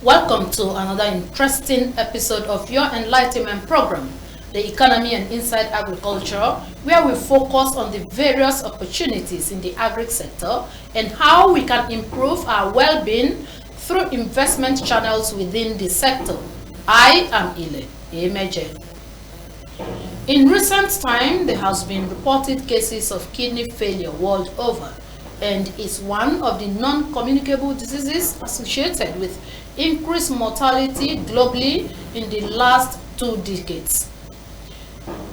Welcome to another interesting episode of your enlightenment program, The Economy and Inside Agriculture, where we focus on the various opportunities in the agri sector and how we can improve our well-being through investment channels within the sector. I am Ile Emeje. In recent time, there has been reported cases of kidney failure world over, and is one of the non-communicable diseases associated with increased mortality globally in the last 2 decades.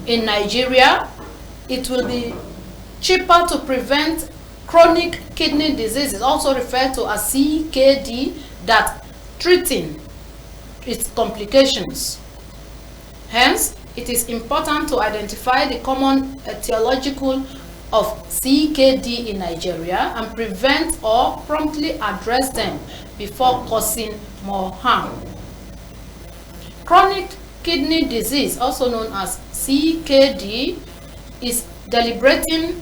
In Nigeria, it will be cheaper to prevent chronic kidney diseases, also referred to as CKD, than treating its complications. Hence, it is important to identify the common etiological of CKD in Nigeria and prevent or promptly address them before causing more harm. Chronic kidney disease, also known as CKD, is deliberating,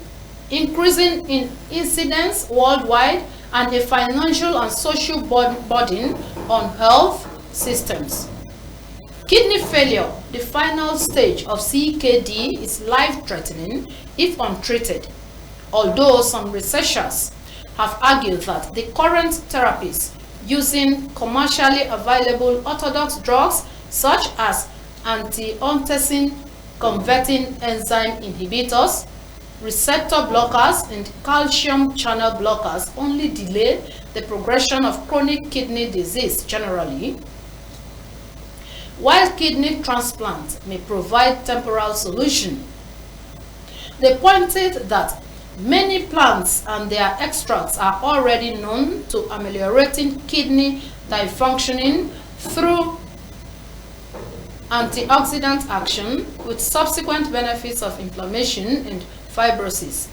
increasing in incidence worldwide, and a financial and social burden on health systems. Kidney failure, the final stage of CKD, is life-threatening if untreated, although some researchers have argued that the current therapies using commercially available orthodox drugs such as angiotensin converting enzyme inhibitors, receptor blockers, and calcium channel blockers only delay the progression of chronic kidney disease generally. While kidney transplant may provide temporal solution, they pointed that many plants and their extracts are already known to ameliorating kidney dysfunctioning through antioxidant action, with subsequent benefits of inflammation and fibrosis.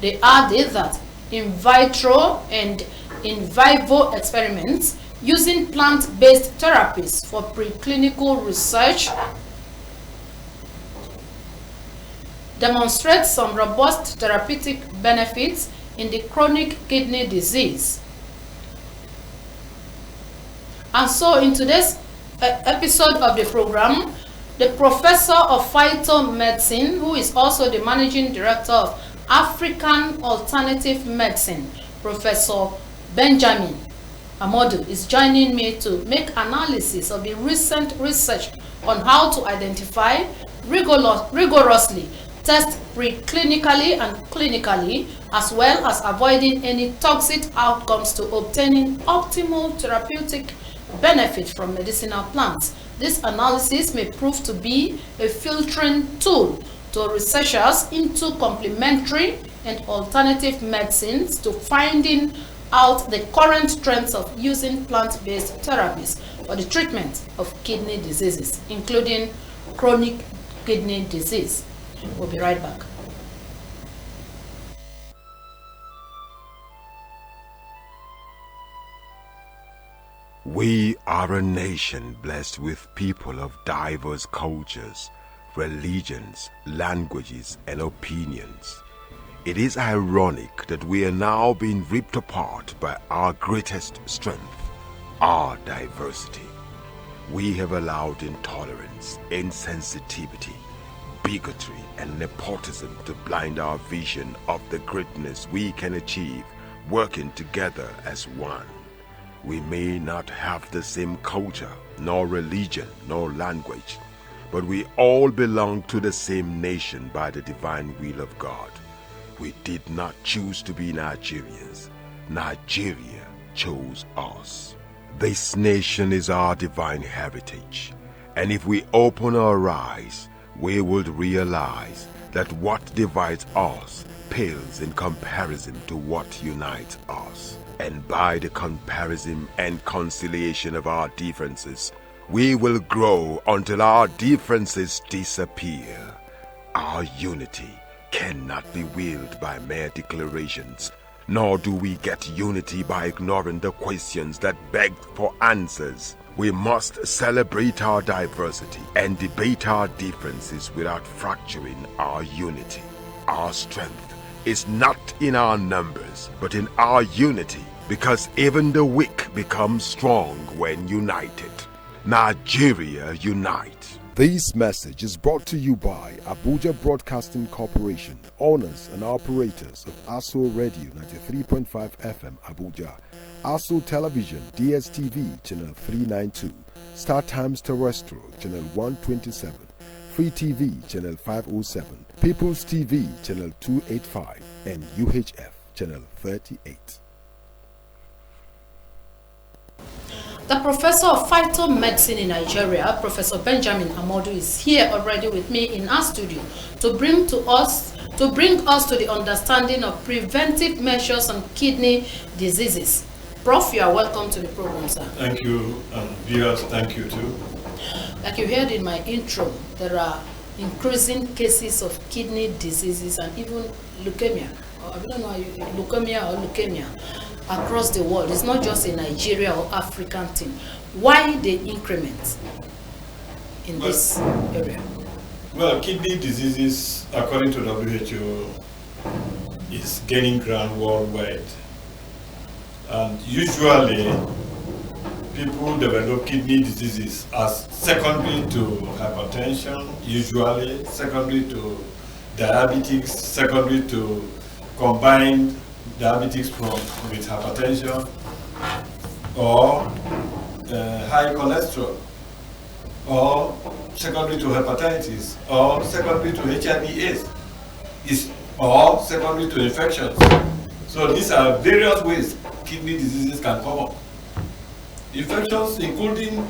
They added that in vitro and in vivo experiments using plant-based therapies for preclinical research demonstrate some robust therapeutic benefits in the chronic kidney disease. And so in today's episode of the program, the professor of phytomedicine, who is also the managing director of African Alternative Medicine, Professor Benjamin Amodu, is joining me to make analysis of the recent research on how to identify, rigorously test preclinically and clinically, as well as avoiding any toxic outcomes to obtaining optimal therapeutic benefit from medicinal plants. This analysis may prove to be a filtering tool to researchers into complementary and alternative medicines to finding out the current trends of using plant-based therapies for the treatment of kidney diseases, including chronic kidney disease. We'll be right back. We are a nation blessed with people of diverse cultures, religions, languages, and opinions. It is ironic that we are now being ripped apart by our greatest strength, our diversity. We have allowed intolerance, insensitivity, bigotry, and nepotism to blind our vision of the greatness we can achieve working together as one. We may not have the same culture, nor religion, nor language, but we all belong to the same nation by the divine will of God. We did not choose to be Nigerians. Nigeria chose us. This nation is our divine heritage, and if we open our eyes, we would realize that what divides us pales in comparison to what unites us. And by the comparison and conciliation of our differences, we will grow until our differences disappear. Our unity cannot be willed by mere declarations, nor do we get unity by ignoring the questions that beg for answers. We must celebrate our diversity and debate our differences without fracturing our unity. Our strength is not in our numbers, but in our unity. because even the weak become strong when united. Nigeria unite. This message is brought to you by Abuja Broadcasting Corporation, owners and operators of ASO Radio 93.5 FM Abuja, ASO Television DSTV Channel 392, Star Times Terrestrial Channel 127, Free TV Channel 507, People's TV Channel 285, and UHF Channel 38. The professor of phytomedicine in Nigeria, Professor Benjamin Amodu, is here already with me in our studio to bring us to the understanding of preventive measures on kidney diseases. Prof, you are welcome to the program, sir. Thank you, and viewers, thank you too. Like you heard in my intro, there are increasing cases of kidney diseases and even leukemia, or I don't know, leukemia across the world. It's not just a Nigeria or African thing. Why the increment in this area? Well, kidney diseases, according to WHO, is gaining ground worldwide. And usually, people develop kidney diseases as secondary to hypertension, usually secondary to diabetes, secondary to combined diabetes with hypertension, or high cholesterol, or secondary to hepatitis, or secondary to HIV/AIDS, or secondary to infections. So these are various ways kidney diseases can come up. Infections including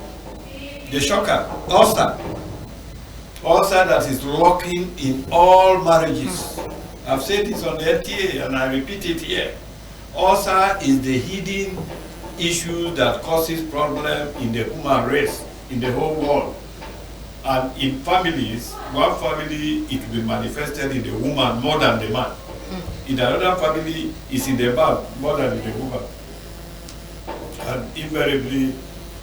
the shocker, ulcer that is lurking in all marriages. I've said this on the FTA and I repeat it here. Ulcer is the hidden issue that causes problem in the human race, in the whole world. And in families, one family, it will be manifested in the woman more than the man. In another family, it's in the man more than in the woman. And invariably,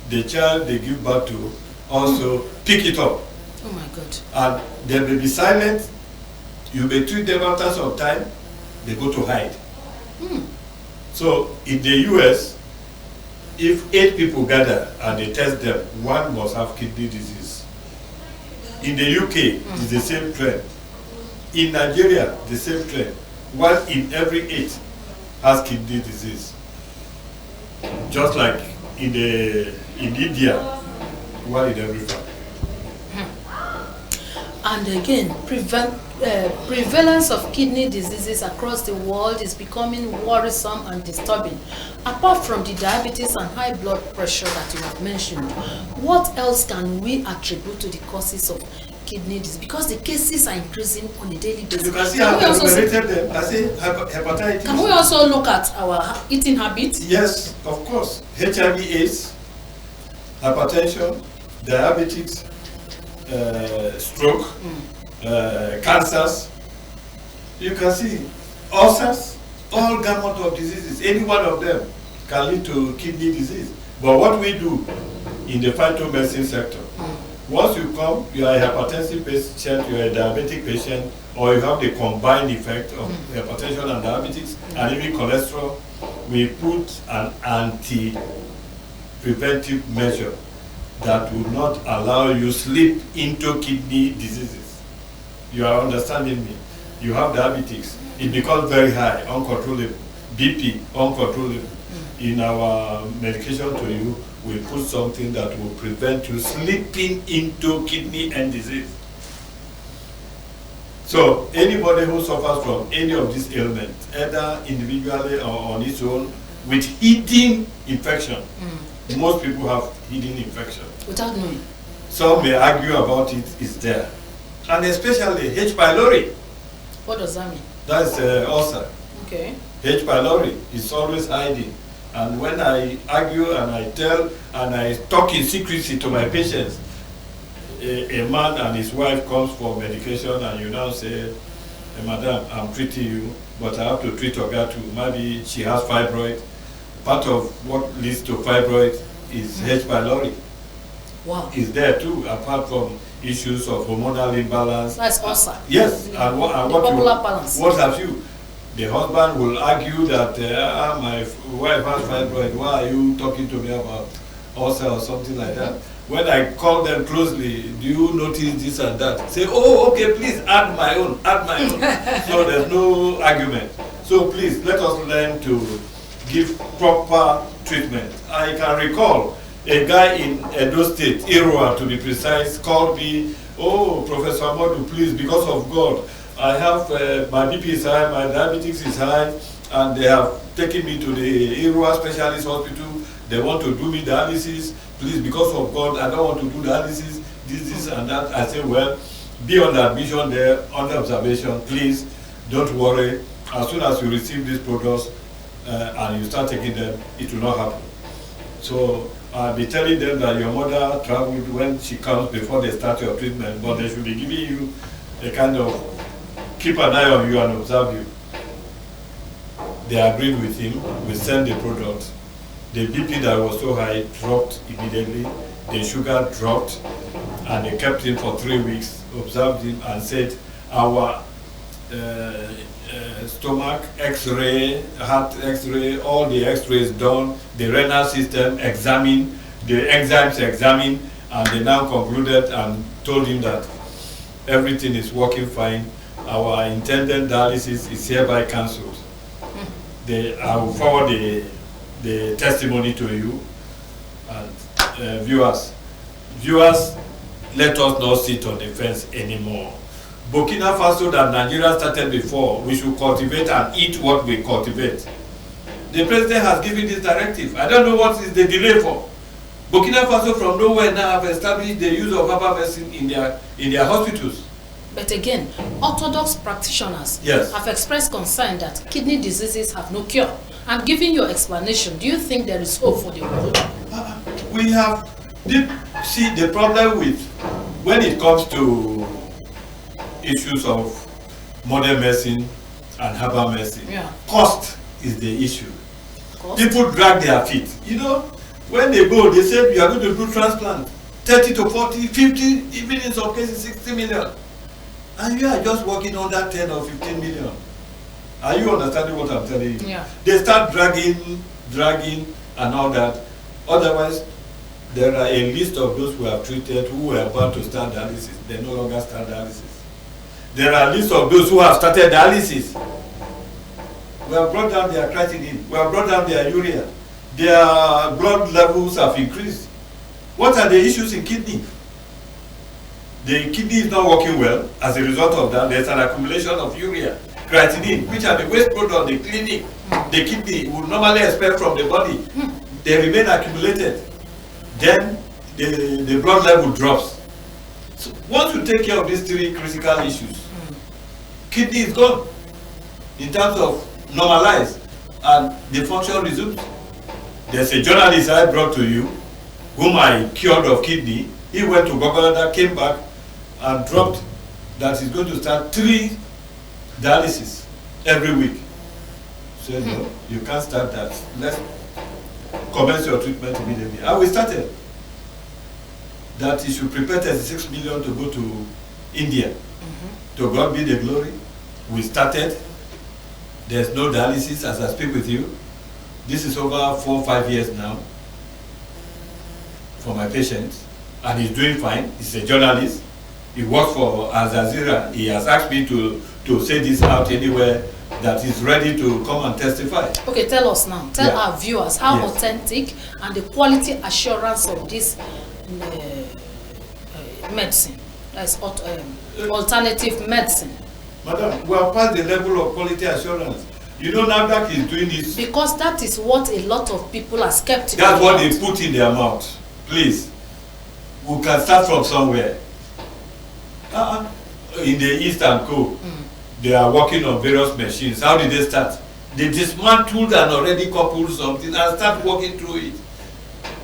the child they give birth to also pick it up. Oh my God. And they may be silent. You may treat them after some time, they go to hide. So in the US, if 8 people gather and they test them, one must have kidney disease. In the UK, it's the same trend. In Nigeria, the same trend. 1 in every 8 has kidney disease. Just like in India, 1 in every 5. And again, prevalence of kidney diseases across the world is becoming worrisome and disturbing. Apart from the diabetes and high blood pressure that you have mentioned, what else can we attribute to the causes of kidney disease? Because the cases are increasing on a daily basis. You can see how we rated them. I say hepatitis. Can we also look at our eating habits? Yes, of course. HIV/AIDS, hypertension, diabetes, stroke, cancers. You can see ulcers, all gamut of diseases. Any one of them can lead to kidney disease. But what we do in the phytomedicine sector, once you come, you are a hypertensive patient, you are a diabetic patient, or you have the combined effect of hypertension and diabetes, and even cholesterol, we put an anti-preventive measure that will not allow you slip into kidney diseases. You are understanding me? You have diabetes, it becomes very high, uncontrollable. BP, uncontrollable. In our medication to you, we put something that will prevent you slipping into kidney end disease. So anybody who suffers from any of these ailments, either individually or on its own, with hidden infection, most people have hidden infection. Without knowing. Some may argue about it, it's there. And especially H. pylori. What does that mean? That's ulcer. Okay. H. pylori is always hiding. And when I argue and I tell and I talk in secrecy to my patients, a man and his wife comes for medication and you now say, Madam, I'm treating you, but I have to treat Oga too. Maybe she has fibroid. Part of what leads to fibroid is H. pylori. Wow. Is there too, apart from issues of hormonal imbalance. That's ulcer. Yes, and what balance. What have you? The husband will argue that my wife has fibroid, why are you talking to me about ulcer or something like that? When I call them closely, do you notice this and that? Say, oh, okay, please add my own, add my own. So there's no argument. So please, let us learn to give proper treatment. I can recall a guy in Edo State, Irua to be precise, called me, oh, Professor Amodu, please, because of God, I have, my BP is high, my diabetes is high, and they have taken me to the Irua Specialist Hospital. They want to do me dialysis. Please, because of God, I don't want to do dialysis, this, and that. I say, well, be on the admission there, under observation. Please, don't worry. As soon as you receive these products and you start taking them, it will not happen. So I'll be telling them that your mother traveled when she comes before they start your treatment, but they should be giving you a kind of keep an eye on you and observe you. They agreed with him. We sent the product. The BP that was so high dropped immediately. The sugar dropped, and they kept him for 3 weeks, observed him, and said, our stomach X-ray, heart X-ray, all the X-rays done, the renal system examined, the enzymes examined, and they now concluded and told him that everything is working fine. Our intended dialysis is hereby cancelled. I will forward the testimony to you. And viewers, let us not sit on the fence anymore. Burkina Faso that Nigeria started before, we should cultivate and eat what we cultivate. The president has given this directive. I don't know what is the delay for. Burkina Faso from nowhere now have established the use of herbal medicine in their hospitals. But again, orthodox practitioners have expressed concern that kidney diseases have no cure. And given your explanation, do you think there is hope for the world? We have, see the problem with, when it comes to issues of modern medicine and herbal medicine, cost is the issue. Cost? People drag their feet. You know, when they go, they say, you are going to do transplant, 30 to 40, 50, even in some cases 60 million. And you are just working on that 10 or 15 million. Are you understanding what I'm telling you? Yeah. They start dragging, and all that. Otherwise, there are a list of those who have treated, who were about to start dialysis. They no longer start dialysis. There are a list of those who have started dialysis. We have brought down their creatinine. We have brought down their urea. Their blood levels have increased. What are the issues in kidney? The kidney is not working well. As a result of that, there's an accumulation of urea, creatinine, which are the waste product the kidney would normally expel from the body. They remain accumulated. Then the blood level drops. So once you take care of these three critical issues, kidney is gone in terms of normalized, and the function resumes. There's a journalist I brought to you whom I cured of kidney. He went to Gogalada, came back, and dropped that he's going to start 3 dialysis every week. Said, no, you can't start that. Let's commence your treatment immediately. And we started that he should prepare 36 million to go to India. To God be the glory. We started. There's no dialysis as I speak with you. This is over 4 or 5 years now for my patient, and he's doing fine. He's a journalist. He works for Al Jazeera. He has asked me to say this out anywhere, that he's ready to come and testify. Okay, tell us now. Tell our viewers how authentic and the quality assurance of this medicine, that's alternative medicine. Madam, we are past the level of quality assurance. You know, NAFDAC is doing this. Because that is what a lot of people are skeptical about. That's what they put in their mouth. Please, we can start from somewhere. In the East and Co, they are working on various machines. How did they start? They dismantled and already coupled something and start working through it.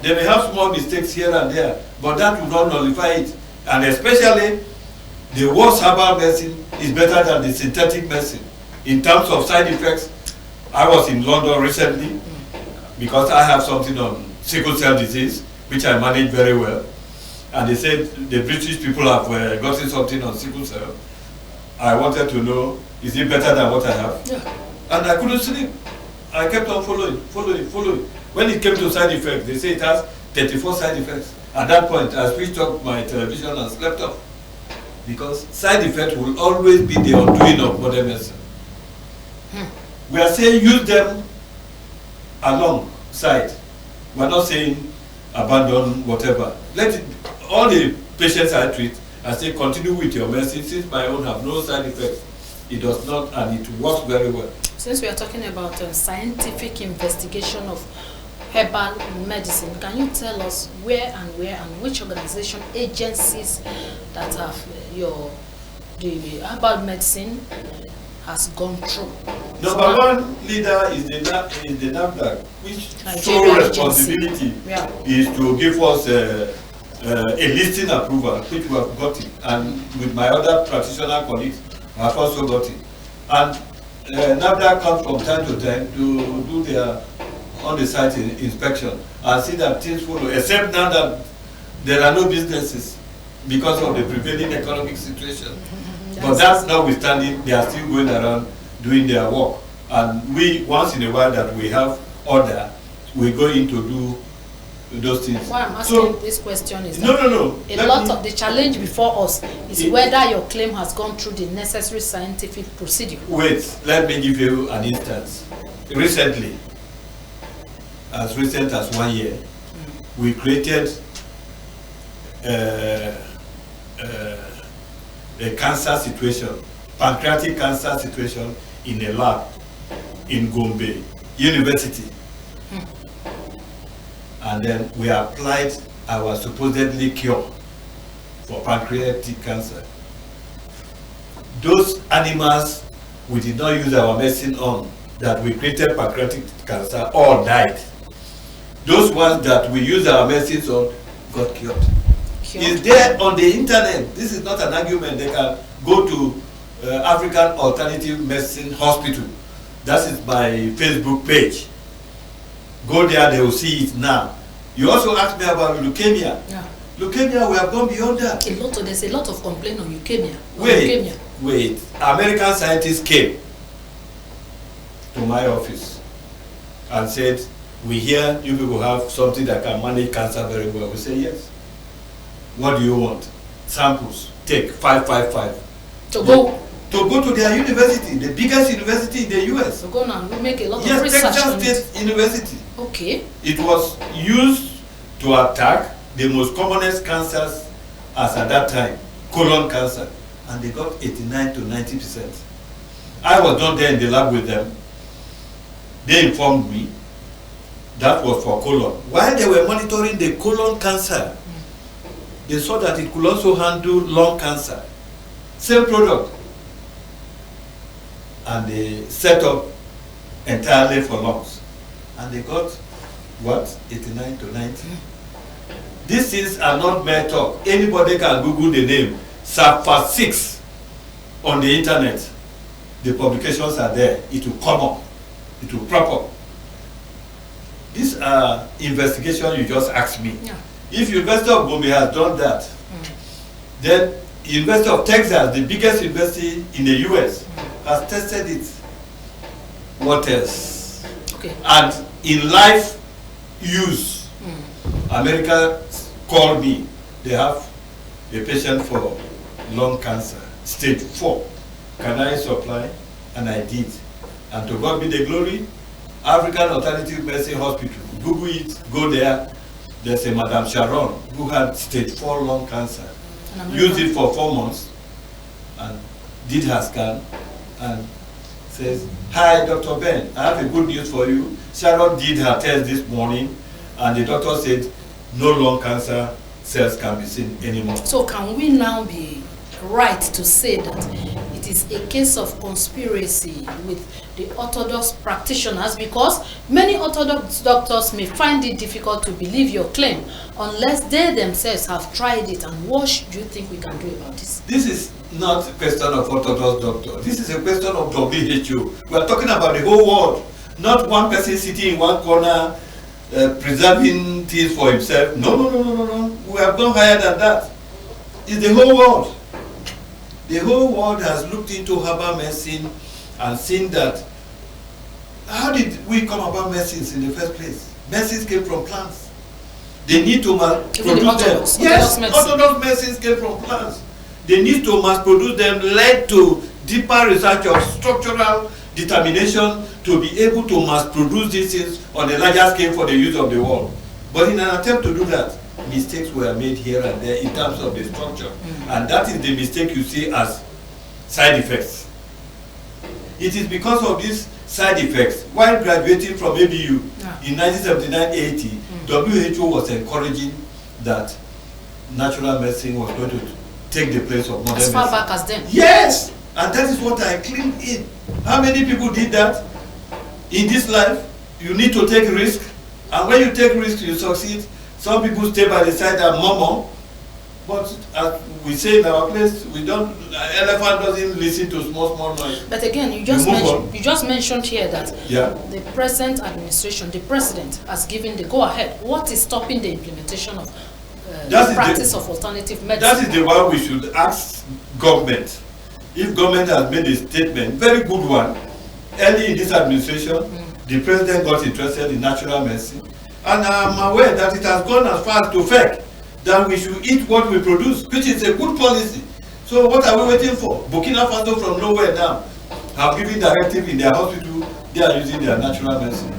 They may have small mistakes here and there, but that will not nullify it. And especially, the worst herbal medicine is better than the synthetic medicine. In terms of side effects, I was in London recently because I have something on sickle cell disease, which I manage very well. And they said the British people have gotten something on sickle cell. I wanted to know, is it better than what I have? Yeah. And I couldn't sleep. I kept on following. When it came to side effects, they say it has 34 side effects. At that point, I switched off my television and slept off. Because side effects will always be the undoing of modern medicine. We are saying use them alongside. We are not saying abandon whatever. Let it, all the patients I treat, I say continue with your medicine. Since my own have no side effects, it does not, and it works very well. Since we are talking about scientific investigation of herbal medicine, can you tell us where and which organization, agencies that have the herbal medicine has gone through? Number one leader is the NAFDAC, which sole responsibility is to give us a listing approval, which we have got it, and with my other practitioner colleagues, I have also got it. And NAFDAC comes from time to time to do their on-the-site inspection and see that things follow, except now that there are no businesses because of the prevailing economic situation. But that's notwithstanding, they are still going around doing their work. And we, once in a while that we have order, we go in to do those things. Why I'm asking this question is that a lot of the challenge before us is whether your claim has gone through the necessary scientific procedure. Wait, let me give you an instance. Recently, as recent as 1 year, we created a cancer situation, pancreatic cancer situation in a lab in Gombe University. And then we applied our supposedly cure for pancreatic cancer. Those animals we did not use our medicine on, that we created pancreatic cancer, all died. Those ones that we use our medicines on got cured. It's there on the internet. This is not an argument. They can go to African Alternative Medicine Hospital. That is my Facebook page. Go there, they will see it now. You also asked me about leukemia. Yeah. Leukemia, we have gone beyond that. There's a lot of complaint on leukemia. Wait. American scientists came to my office and said, we hear you people have something that can manage cancer very well. We say yes. What do you want? Samples. Take 555. To go to their university, the biggest university in the US. So go now, we make a lot of research on Texas State University. Okay. It was used to attack the most commonest cancers as at that time, colon cancer, and they got 89 to 90%. I was not there in the lab with them. They informed me that was for colon. While they were monitoring the colon cancer, they saw that it could also handle lung cancer. Same product. And they set up entirely for lungs. And they got, what, 89 to 90? These things are not mere talk. Anybody can Google the name SAPA 6 on the internet. The publications are there. It will come up. It will crop up. These are investigations you just asked me. Yeah. If University of Gombe has done that, then University of Texas, the biggest university in the US, has tested it. What else? Okay. And in life use, America called me. They have a patient for lung cancer, stage 4. Can I supply? And I did. And to God be the glory, African Alternative Medicine Hospital. Google it, go there. There's a Madame Sharon who had stage 4 lung cancer. Used it for 4 months and did her scan and says, hi, Dr. Ben, I have a good news for you. Sharon did her test this morning and the doctor said no lung cancer cells can be seen anymore. So can we now be right to say that it is a case of conspiracy with the orthodox practitioners, because many orthodox doctors may find it difficult to believe your claim unless they themselves have tried it? And what do you think we can do about this? This is not a question of orthodox doctor. This is a question of WHO. We are talking about the whole world, not one person sitting in one corner preserving things for himself. No. We have gone higher than that. It's the whole world. The whole world has looked into herbal medicine and seen that How did we come about medicines in the first place? Medicines came from plants. They need to mass produce them. Yes, orthodox medicines came from plants. They need to mass produce them, led to deeper research of structural determination to be able to mass produce these things on a larger scale for the use of the world. But in an attempt to do that, mistakes were made here and there in terms of the structure. And that is the mistake you see as side effects. It is because of these side effects, while graduating from ABU in 1979-80, WHO was encouraging that natural medicine was going to take the place of modern medicine. As far back as then? Yes! And that is what I claimed in. How many people did that? In this life, you need to take risk. And when you take risk, you succeed. Some people stay by the side and murmur. But as we say in our place, we don't. Elephant doesn't listen to small noise. But again, you just mentioned here that the present administration, the president, has given the go-ahead. What is stopping the implementation of the practice of alternative medicine? That is the one we should ask government. If government has made a statement, very good one, early in this administration, the president got interested in natural medicine, and I'm aware that it has gone as far as to fake that we should eat what we produce, which is a good policy. So what are we waiting for? Burkina Faso from nowhere now have given directive in their hospital, they are using their natural medicine.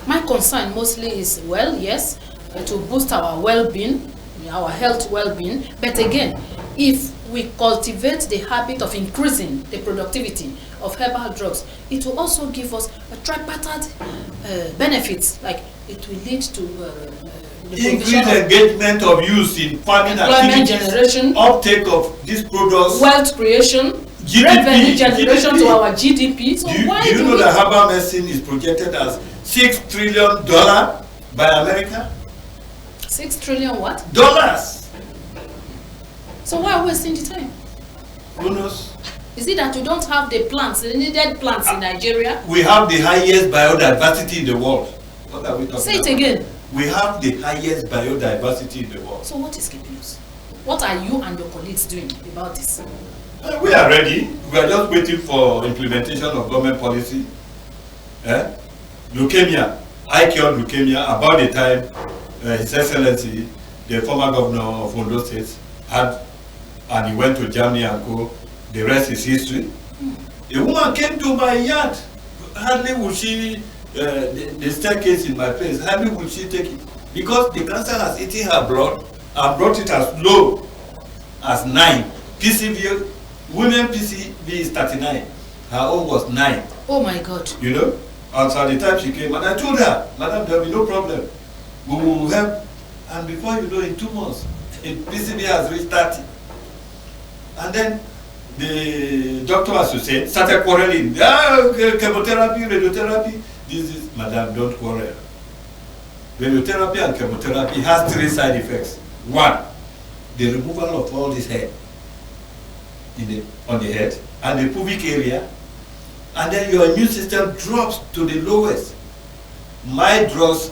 My concern mostly is, well, yes, to boost our well-being, our health well-being, but again, if we cultivate the habit of increasing the productivity of herbal drugs, it will also give us a tripartite benefits, like it will lead to increased engagement of use in farming activities, generation, uptake of these products, wealth creation, revenue generation to our GDP. So do you know that herbal medicine is projected as $6 trillion by America? 6 trillion what? Dollars. So why are we wasting the time? Who knows? Is it that we don't have the plants, the needed plants in Nigeria? We have the highest biodiversity in the world. What are we talking about? Say it again. We have the highest biodiversity in the world. So what is keeping us? What are you and your colleagues doing about this? We are ready. We are just waiting for implementation of government policy. Leukemia. I cured leukemia about the time His Excellency, the former governor of Ondo State, had, and he went to Germany and go. The rest is history. A woman came to my yard. Hardly would she, the staircase in my place, hardly would she take it. Because the cancer has eaten her blood and brought it as low as 9. PCV, women PCV is 39. Her own was 9. Oh my God. You know? And so the time she came, and I told her, Madam, there will be no problem. We will help. And before you know, in 2 months, PCV has reached 30. And then the doctor associate started quarreling. Chemotherapy, radiotherapy. This is, Madam, don't quarrel. Radiotherapy and chemotherapy has 3 side effects. 1, the removal of all this hair on the head and the pubic area, and then your immune system drops to the lowest. My drugs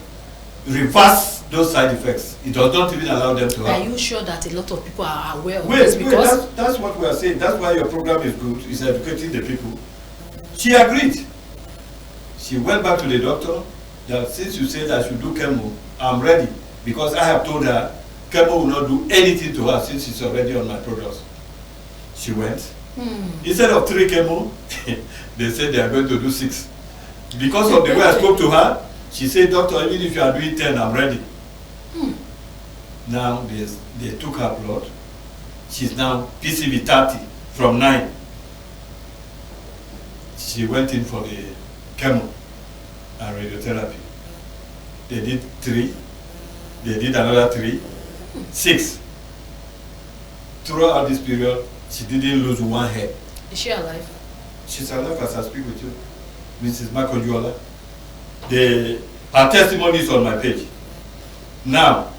reverse those side effects. It does not even allow them to happen. Are you sure that a lot of people are aware of this? Because that's what we are saying. That's why your program is good. It's educating the people. She agreed. She went back to the doctor that since you said I should do chemo, I'm ready. Because I have told her chemo will not do anything to her since she's already on my products. She went. Instead of 3 chemo, they said they are going to do 6. Because of the way I spoke to her, she said, Doctor, even if you are doing 10, I'm ready. Now they took her blood. She's now PCV 30 from 9. She went in for the chemo and radiotherapy. They did 3. They did another 3. 6. Throughout this period, she didn't lose 1 hair. Is she alive? She's alive as I speak with you. Mrs. Makojuola. Her testimony is on my page. Now,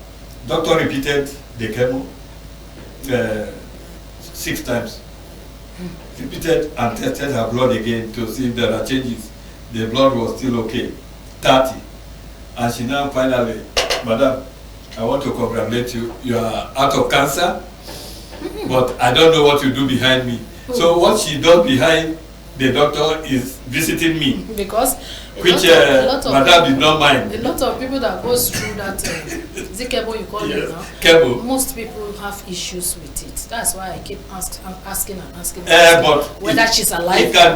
doctor repeated the chemo 6 times. Repeated and tested her blood again to see if there are changes. The blood was still okay, 30. And she now finally, Madam, I want to congratulate you. You are out of cancer, but I don't know what you do behind me. So what she does behind the doctor is visiting me. Because which Madam did not mind. A lot of people that goes through that, is it cable you call it now? Cable. Most people have issues with it. That's why I keep asking but whether she's alive. It can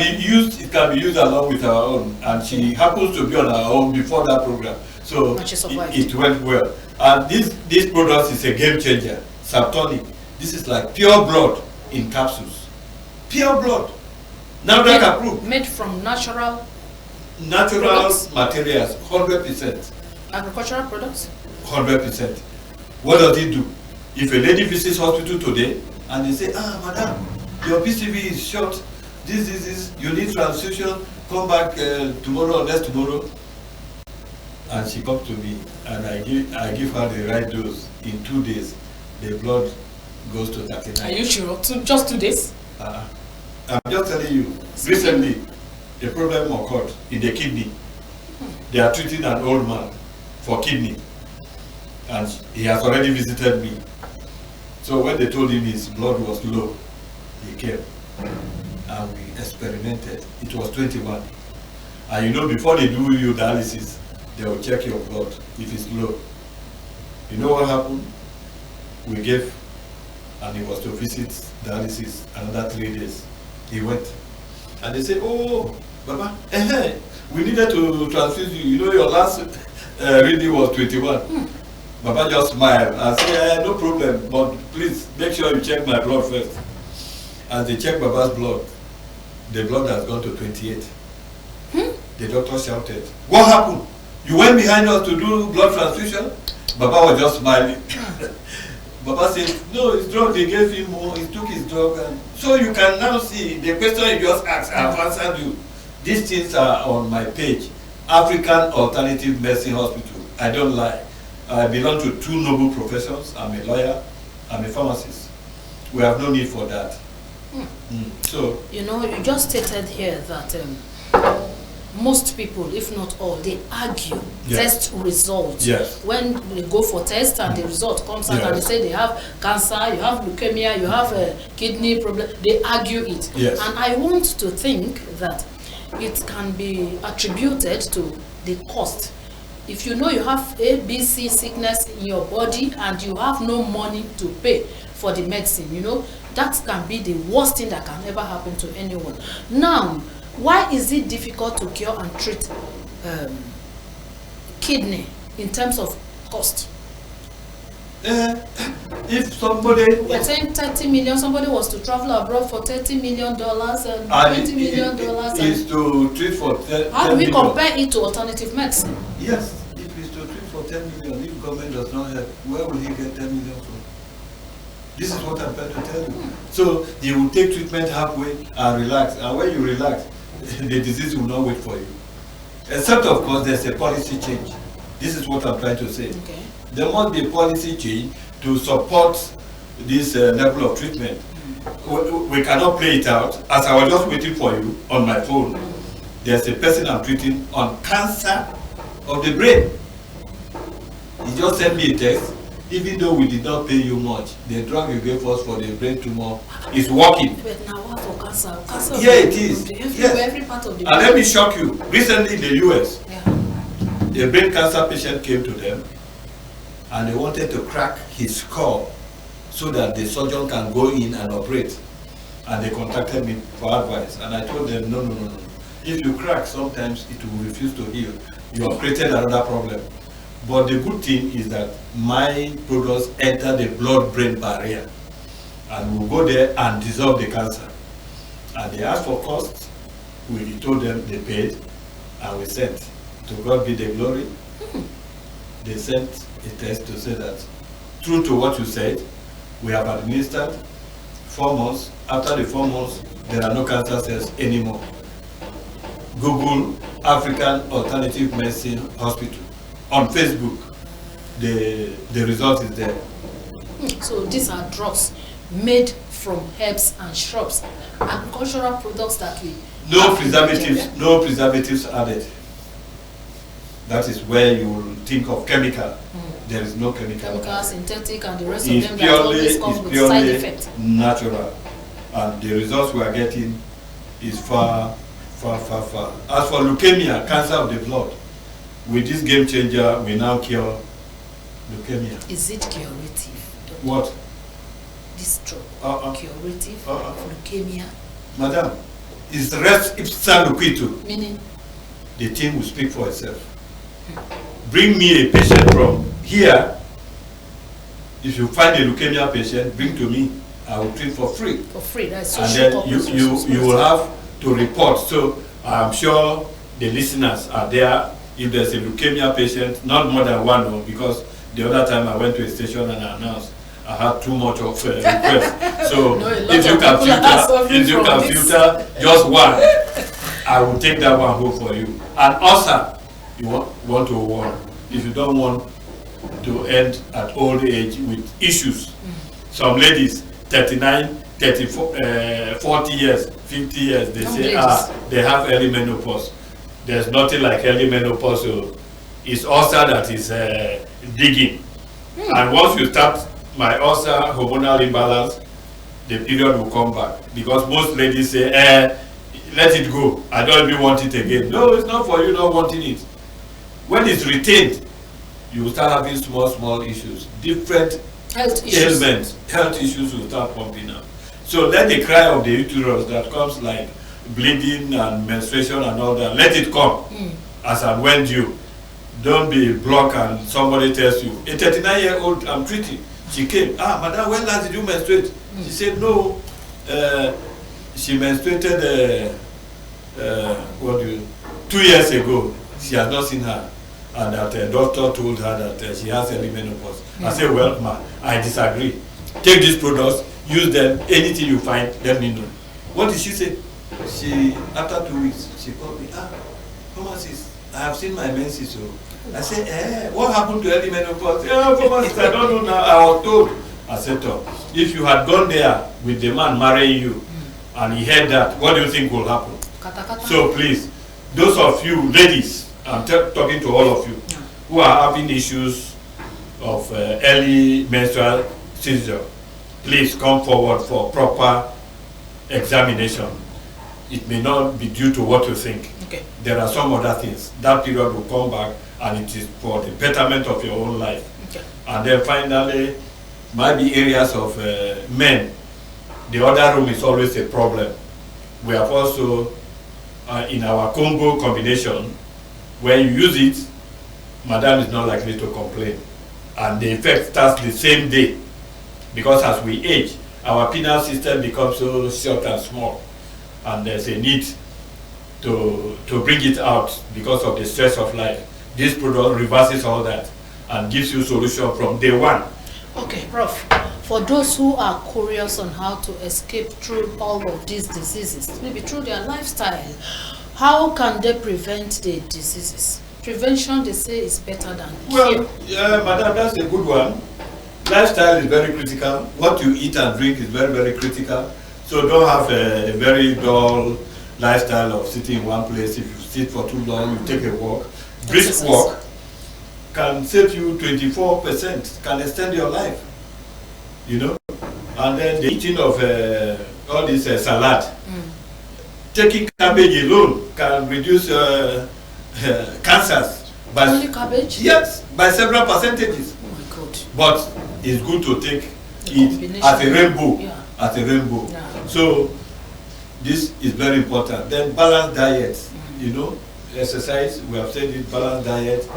be used along with her own, and she happens to be on her own before that program. So it went well. And this product is a game changer. Subtonic. This is like pure blood in capsules. Pure blood. Now that approved. Made from natural materials, 100%. Agricultural products? 100%. What does it do? If a lady visits hospital today and they say, madam, your PCV is short, this, you need transfusion, come back tomorrow or next tomorrow. And she comes to me and I give her the right dose. In 2 days, the blood goes to 39. Are you sure? Just 2 days? I'm just telling you, recently, a problem occurred in the kidney. They are treating an old man for kidney. And he has already visited me. So when they told him his blood was low, he came. And we experimented. It was 21. And you know, before they do your dialysis, they will check your blood if it's low. You know what happened? We gave, and he was to visit dialysis another 3 days. He went. And they said, oh, Baba, we needed to transfuse you. You know, your last reading was 21. Baba just smiled and said, no problem, but please make sure you check my blood first. As they checked Baba's blood, the blood has gone to 28. The doctor shouted, what happened? You went behind us to do blood transfusion? Baba was just smiling. Baba said, no, his drug, they gave him more, he took his drug. And so you can now see the question you just asked, I've answered you. These things are on my page, African Alternative Medicine Hospital. I don't lie. I belong to 2 noble professions. I'm a lawyer, I'm a pharmacist. We have no need for that. So, you know, you just stated here that most people, if not all, they argue test results. Yes. When they go for test and the result comes out and they say they have cancer, you have leukemia, you have a kidney problem, they argue it. Yes. And I want to think that it can be attributed to the cost. If you know you have A, B, C sickness in your body and you have no money to pay for the medicine, you know, that can be the worst thing that can ever happen to anyone. Now, why is it difficult to cure and treat kidney in terms of cost? If somebody... We're saying 30 million, somebody was to travel abroad for $30 million and $20 million. Is to treat for 10 How do we million. compare it to alternative medicine? Yes, if it's to treat for 10 million, if government does not help, where will he get 10 million from? This is what I'm trying to tell you. So you will take treatment halfway and relax. And when you relax, the disease will not wait for you. Except, of course, there's a policy change. This is what I'm trying to say. Okay. There must be a policy change to support this level of treatment. We cannot play it out. As I was just waiting for you on my phone, there's a person I'm treating on cancer of the brain. He just sent me a text. Even though we did not pay you much, the drug you gave us for the brain tumor is working. But now what for cancer? Cancer It is. Every part of the And let me shock you. Recently in the US, yeah. a brain cancer patient came to them and they wanted to crack his skull so that the surgeon can go in and operate. And they contacted me for advice. And I told them, no. If you crack, sometimes it will refuse to heal. You have created another problem. But the good thing is that my products enter the blood-brain barrier and we'll go there and dissolve the cancer. And they asked for costs, we told them they paid, and we sent. To God be the glory. They sent a test to say that, true to what you said, we have administered 4 months. After the 4 months, there are no cancer cells anymore. Google African Alternative Medicine Hospital. On Facebook, the result is there. So these are drugs made from herbs and shrubs, agricultural products that we... No preservatives added. That is where you will think of chemical. There is no chemical. Synthetic, and the rest of them that always come with side effects. Natural. And the results we are getting is far, far, far, far. As for leukemia, cancer of the blood, with this game changer, we now cure leukemia. Is it curative? What? This drug, curative leukemia? Madam, is res ipsa loquitur. Meaning? The thing will speak for itself. Bring me a patient from here. If you find a leukemia patient, bring to me. I will treat for free. For free, that's and then you will have to report. So I'm sure the listeners are there. If there's a leukemia patient, not more than one, because the other time I went to a station and I announced I had too much of requests. So if you can filter just one, I will take that one home for you. And also, you want to warn, if you don't want to end at old age with issues. Some ladies, 39, 34, 40 years, 50 years, they say, they have early menopause. There's nothing like early menopause. So it's ulcer that is digging. And once you start my ulcer hormonal imbalance, the period will come back. Because most ladies say, let it go. I don't even want it again. No, it's not for you not wanting it. When it's retained, you will start having small issues. Different health issues. Ailments, health issues will start pumping up. So let the cry of the uterus that comes like bleeding and menstruation and all that, let it come as and when due. Don't be blocked and somebody tells you, a 39-year-old I'm treating. She came, madam, when last did you menstruate? She said, no, she menstruated 2 years ago. She has not seen her. And that doctor told her that she has early menopause. I said, well, ma, I disagree. Take these products, use them, anything you find, let me know. What did she say? She, after 2 weeks, she called me, pharmacist, I have seen my menses. So I said, what happened to early menopause? Pharmacist, I don't know now, I was told. I said, if you had gone there with the man marrying you, and he heard that, what do you think will happen? So please, those of you ladies, I'm talking to all of you who are having issues of early menstrual seizure, please come forward for proper examination. It may not be due to what you think. Okay. There are some other things. That period will come back and it is for the betterment of your own life. Okay. And then finally, might be areas of men. The other room is always a problem. We have also, in our combo combination, when you use it, madam is not likely to complain. And the effect starts the same day. Because as we age, our penile system becomes so short and small. And there's a need to bring it out because of the stress of life. This product reverses all that and gives you solution from day one. Okay, Prof. For those who are curious on how to escape through all of these diseases, maybe through their lifestyle, how can they prevent the diseases? Prevention, they say, is better than cure. Well, yeah, madam, that's a good one. Lifestyle is very critical. What you eat and drink is very, very critical. So don't have a very dull lifestyle of sitting in one place. If you sit for too long, you take a walk. Brisk walk can save you 24%, can extend your life, you know. And then the eating of all this salad. Taking cabbage alone can reduce cancers. Only cabbage? Yes, by several percentages. Oh my God. But it's good to take it as a rainbow. Yeah. As a rainbow. Yeah. So this is very important. Then balanced diet, you know, exercise, we have said it, balanced diet.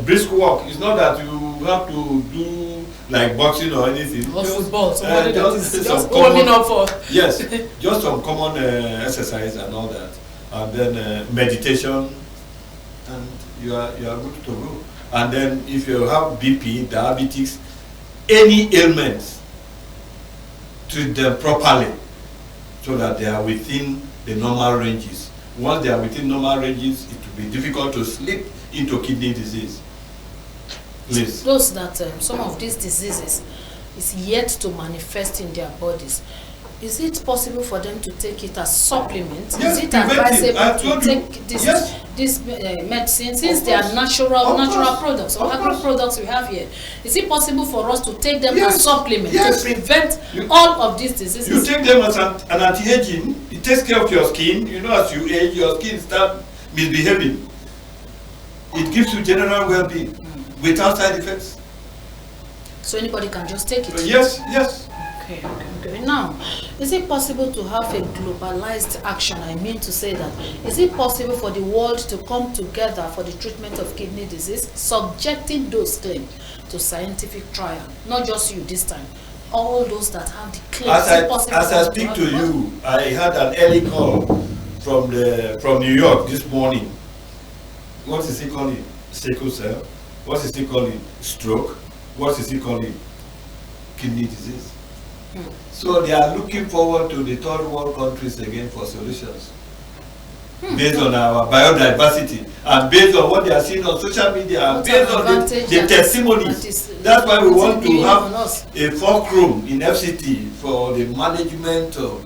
Brisk walk, it's not that you have to do like boxing or anything. Or football, somebody that is just common, up for. Yes, just some common exercise and all that. And then meditation, and you are good to go. And then if you have BP, diabetes, any ailments, treat them properly so that they are within the normal ranges. Once they are within normal ranges, it will be difficult to slip into kidney disease. Please. Those that some of these diseases is yet to manifest in their bodies, Is it possible for them to take it as supplement? Yes, Is it preventive. advisable to take this medicine, since they are natural products or agro products we have here? Is it possible for us to take them as supplement to prevent all of these diseases? You take them as an anti-aging. It takes care of your skin. You know, as you age, your skin starts misbehaving. It gives you general well-being without side effects. So anybody can just take it? Yes, yes. Okay. Now, is it possible to have a globalized action? I mean to say that, is it possible for the world to come together for the treatment of kidney disease, subjecting those claims to scientific trial? Not just you this time, all those that have the claims. As I speak to you, I had an early call from New York this morning. What is he calling? Sickle cell. What is he calling? Stroke. What is he calling? Kidney disease. So they are looking forward to the third world countries again for solutions based on our biodiversity and based on what they are seeing on social media and based on the testimonies. That's why we want to have a fulcrum in FCT for the management of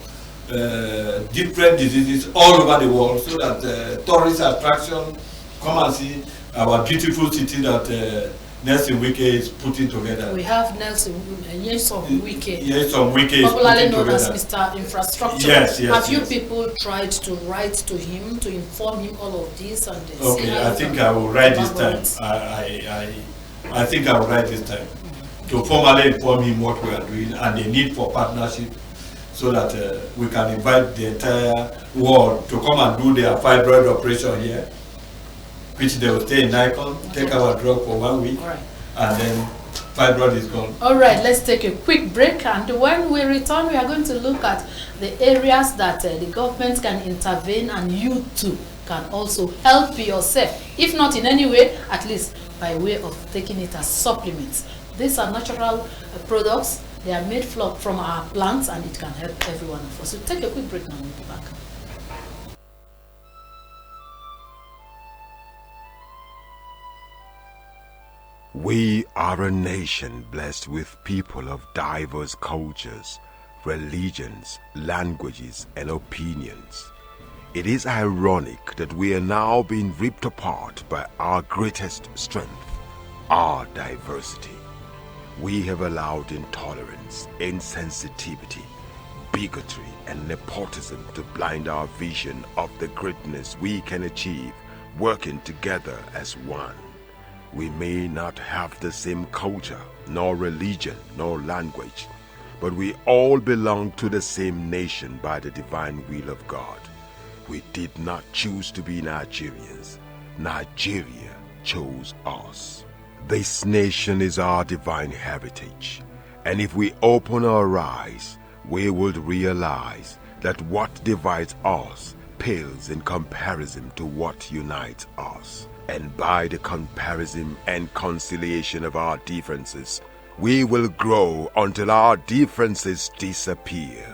different diseases all over the world, so that tourist attraction come and see our beautiful city that Nelson Wike is putting together. We have Nelson Wike. Nelson Wike, popularly known as Mr. Infrastructure. Yes. Have you people tried to write to him to inform him all of this? And okay, I think I will write this time. I think I will write this time to formally inform him what we are doing and the need for partnership, so that we can invite the entire world to come and do their fibroid operation here, which they will stay in Nikon, take our drug for 1 week, and then fibroid is gone. All right, let's take a quick break, and when we return, we are going to look at the areas that the government can intervene, and you too can also help yourself, if not in any way, at least by way of taking it as supplements. These are natural products. They are made from our plants, and it can help every one of us. So take a quick break now, we'll be back. We are a nation blessed with people of diverse cultures, religions, languages, and opinions. It is ironic that we are now being ripped apart by our greatest strength, our diversity. We have allowed intolerance, insensitivity, bigotry, and nepotism to blind our vision of the greatness we can achieve working together as one. We may not have the same culture, nor religion, nor language, but we all belong to the same nation by the divine will of God. We did not choose to be Nigerians. Nigeria chose us. This nation is our divine heritage, and if we open our eyes, we would realize that what divides us pales in comparison to what unites us. And by the comparison and conciliation of our differences, we will grow until our differences disappear.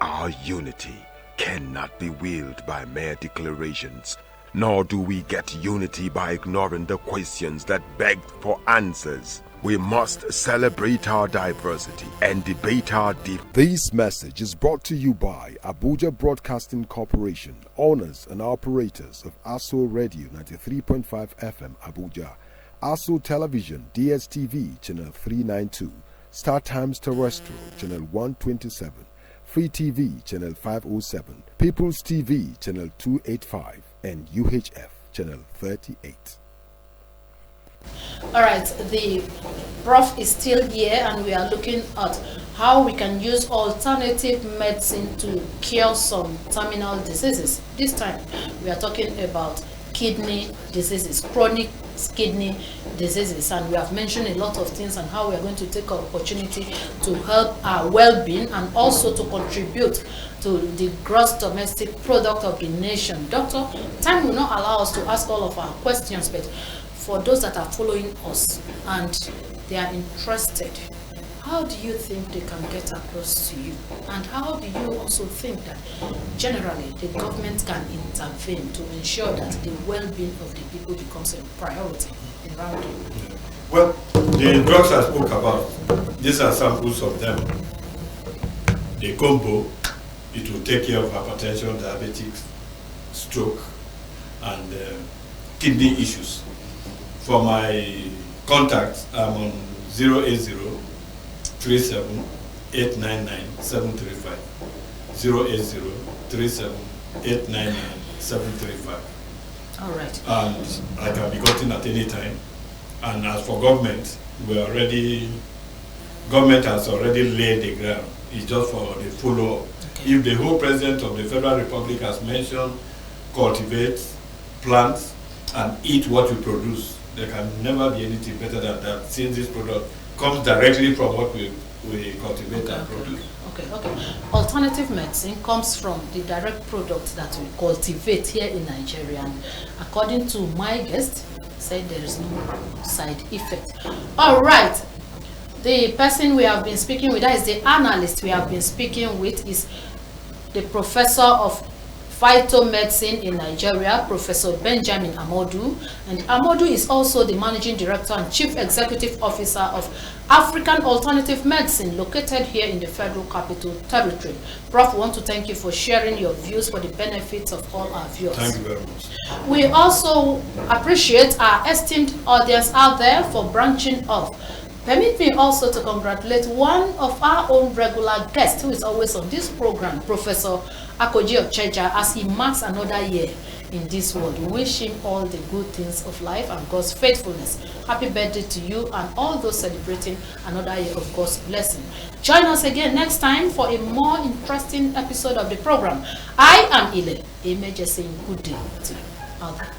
Our unity cannot be willed by mere declarations, nor do we get unity by ignoring the questions that beg for answers. We must celebrate our diversity and debate our This message is brought to you by Abuja Broadcasting Corporation, owners and operators of ASO Radio 93.5 FM Abuja, ASO Television DSTV Channel 392, Star Times Terrestrial Channel 127, Free TV Channel 507, People's TV Channel 285, and UHF Channel 38. Alright, the Prof is still here, and we are looking at how we can use alternative medicine to cure some terminal diseases. This time we are talking about kidney diseases, chronic kidney diseases, and we have mentioned a lot of things and how we are going to take our opportunity to help our well-being and also to contribute to the gross domestic product of the nation. Doctor, time will not allow us to ask all of our questions, but for those that are following us and they are interested, how do you think they can get across to you? And how do you also think that generally the government can intervene to ensure that the well-being of the people becomes a priority around you? Well, the drugs I spoke about, these are samples of them. the combo, it will take care of hypertension, diabetes, stroke, and kidney issues. For my contact, I'm on 080 37 899 735. 080 37 899 735. All right. And I can be gotten at any time. And as for government, government has already laid the ground. It's just for the follow-up. Okay. If the whole president of the Federal Republic has mentioned, cultivate, plant, and eat what you produce, there can never be anything better than that, since this product comes directly from what we cultivate and produce. Okay. Alternative medicine comes from the direct product that we cultivate here in Nigeria. And according to my guest, said there is no side effect. All right. The person we have been speaking with, that is the analyst we have been speaking with, is the professor of phytomedicine in Nigeria, Professor Benjamin Amodu. And Amodu is also the managing director and chief executive officer of African Alternative Medicine, located here in the Federal Capital Territory. Prof, we want to thank you for sharing your views for the benefits of all our viewers. Thank you very much. We also appreciate our esteemed audience out there for branching off. Permit me also to congratulate one of our own regular guests who is always on this program, Professor Akoji Ocheja, as he marks another year in this world. We wish him all the good things of life and God's faithfulness. Happy birthday to you and all those celebrating another year of God's blessing. Join us again next time for a more interesting episode of the program. I am Ile. Image saying good day to you. Okay.